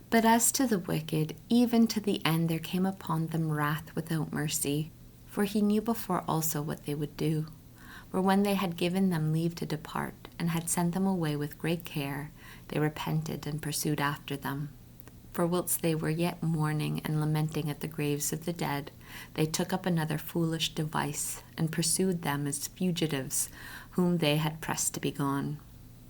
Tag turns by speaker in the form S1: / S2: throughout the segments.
S1: But as to the wicked, even to the end there came upon them wrath without mercy, for he knew before also what they would do. For when they had given them leave to depart, and had sent them away with great care, they repented and pursued after them. For whilst they were yet mourning and lamenting at the graves of the dead, they took up another foolish device, and pursued them as fugitives, whom they had pressed to be gone.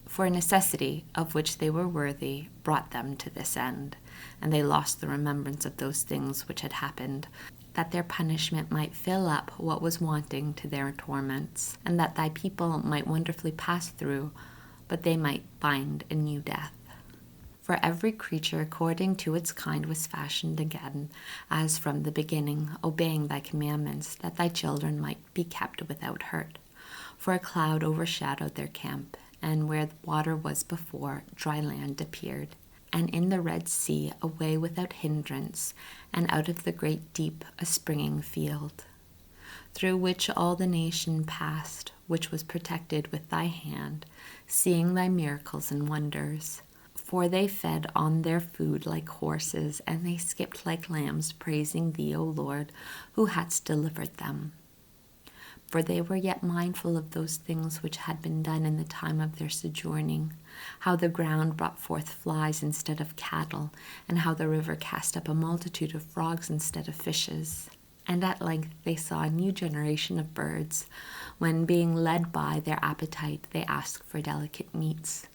S1: For a necessity, of which they were worthy, brought them to this end, and they lost the remembrance of those things which had happened, that their punishment might fill up what was wanting to their torments, and that thy people might wonderfully pass through, but they might find a new death. For every creature according to its kind was fashioned again, as from the beginning, obeying thy commandments, that thy children might be kept without hurt. For a cloud overshadowed their camp, and where the water was before, dry land appeared. And in the Red Sea a way without hindrance, and out of the great deep a springing field, through which all the nation passed, which was protected with thy hand, seeing thy miracles and wonders. For they fed on their food like horses, and they skipped like lambs, praising thee, O Lord, who hadst delivered them. For they were yet mindful of those things which had been done in the time of their sojourning, how the ground brought forth flies instead of cattle, and how the river cast up a multitude of frogs instead of fishes. And at length they saw a new generation of birds, when being led by their appetite they asked for delicate meats.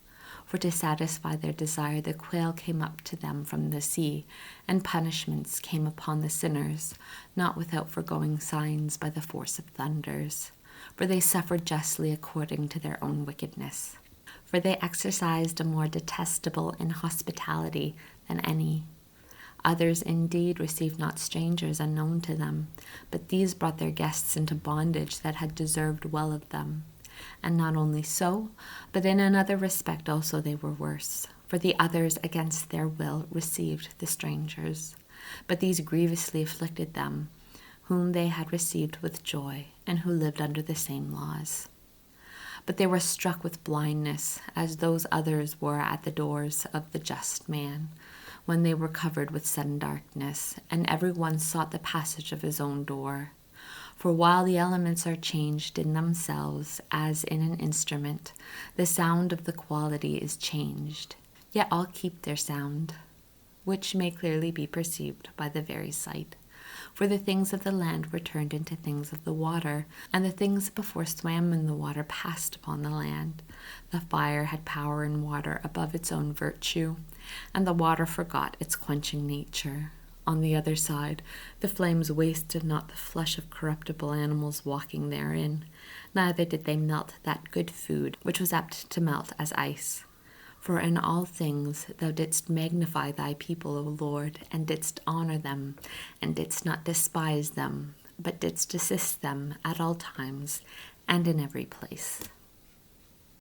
S1: For to satisfy their desire the quail came up to them from the sea, and punishments came upon the sinners, not without foregoing signs by the force of thunders. For they suffered justly according to their own wickedness. For they exercised a more detestable inhospitality than any. Others indeed received not strangers unknown to them, but these brought their guests into bondage that had deserved well of them. And not only so, but in another respect also they were worse. For the others against their will received the strangers, but these grievously afflicted them, whom they had received with joy, and who lived under the same laws. But they were struck with blindness, as those others were at the doors of the just man, when they were covered with sudden darkness, and every one sought the passage of his own door. For while the elements are changed in themselves, as in an instrument, the sound of the quality is changed, yet all keep their sound, which may clearly be perceived by the very sight. For the things of the land were turned into things of the water, and the things that before swam in the water passed upon the land. The fire had power in water above its own virtue, and the water forgot its quenching nature. On the other side, the flames wasted not the flesh of corruptible animals walking therein, neither did they melt that good food which was apt to melt as ice. For in all things thou didst magnify thy people, O Lord, and didst honor them, and didst not despise them, but didst assist them at all times and in every place.